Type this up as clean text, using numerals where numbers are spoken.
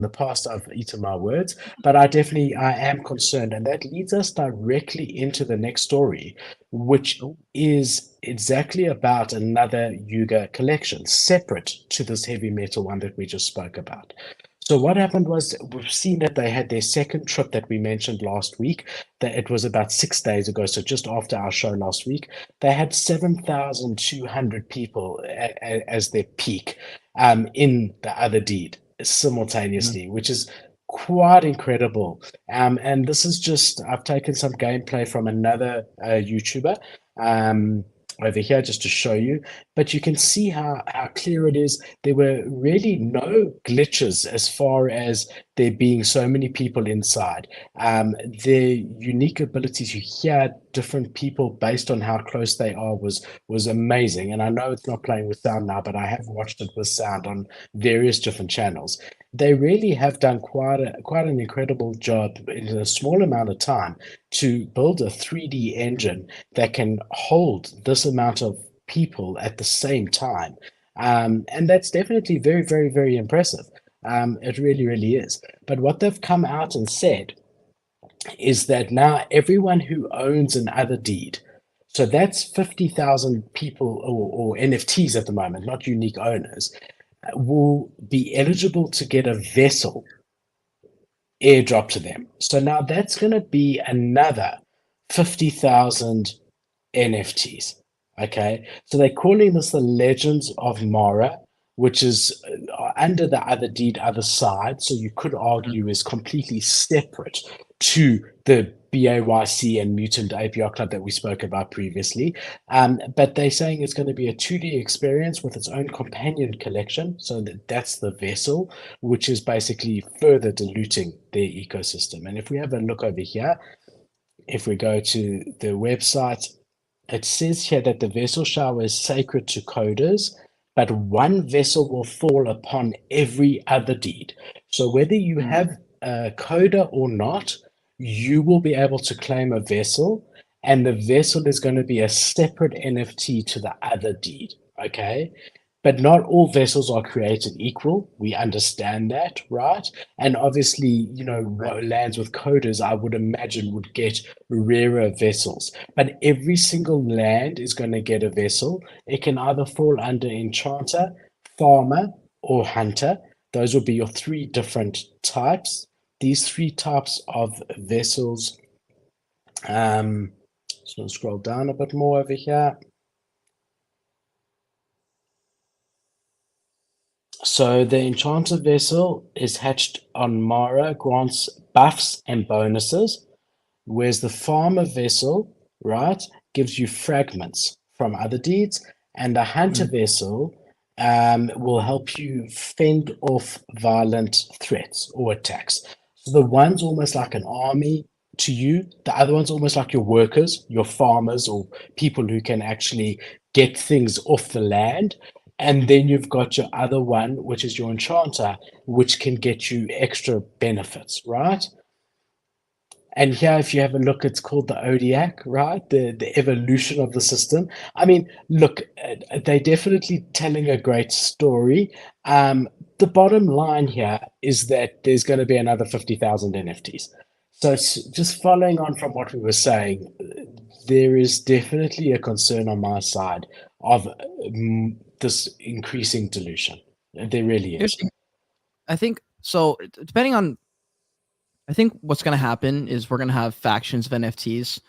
the past I've eaten my words, but I am concerned, and that leads us directly into the next story, which Oh, is exactly about another Yuga collection, separate to this heavy metal one that we just spoke about. So what happened was we've seen that they had their second trip that we mentioned last week. That it was about 6 days ago, so just after our show last week. They had 7,200 people as their peak in the Otherdeed mhm. simultaneously, which is quite incredible. And this is just, I've taken some gameplay from another YouTuber over here just to show you, but you can see how clear it is. There were really no glitches as far as there being so many people inside. Their unique ability to hear different people based on how close they are was amazing. And I know it's not playing with sound now, but I have watched it with sound on various different channels. They really have done quite an incredible job in a small amount of time to build a 3D engine that can hold this amount of people at the same time. And that's definitely very, very, very impressive. It really, really is. But what they've come out and said is that now everyone who owns an Otherdeed, so that's 50,000 people or NFTs at the moment, not unique owners, will be eligible to get a vessel airdrop to them. So now that's going to be another 50,000 NFTs. Okay. So they're calling this the Legends of Mara, which is under the Otherdeed other side. So you could argue is completely separate to the BAYC and Mutant APR Club that we spoke about previously. But they're saying it's going to be a 2D experience with its own companion collection. So that's the vessel, which is basically further diluting their ecosystem. And if we have a look over here, if we go to the website, it says here that the vessel shower is sacred to coders, but one vessel will fall upon every Otherdeed. So whether you Mm. have a coder or not, you will be able to claim a vessel, and the vessel is going to be a separate NFT to the Otherdeed. Okay. But not all vessels are created equal. We understand that, right? And obviously, Right. lands with coders, I would imagine, would get rarer vessels. But every single land is going to get a vessel. It can either fall under enchanter, farmer, or hunter. Those will be your three different types. These three types of vessels. Just going to scroll down a bit more over here. So the Enchanter vessel is hatched on Mara, grants buffs and bonuses, whereas the Farmer vessel, right, gives you fragments from Otherdeeds, and the Hunter Mhm. vessel will help you fend off violent threats or attacks. So the one's almost like an army to you, the other one's almost like your workers, your farmers, or people who can actually get things off the land. And then you've got your other one, which is your enchanter, which can get you extra benefits, right? And here, if you have a look, it's called the Odiac, right? The evolution of the system. I mean, look, they're definitely telling a great story. The bottom line here is that there's going to be another 50,000 NFTs. So it's just following on from what we were saying, there is definitely a concern on my side of this increasing dilution. There really Here's is. the thing. I think so. Depending on, I think what's going to happen is we're going to have factions of NFTs.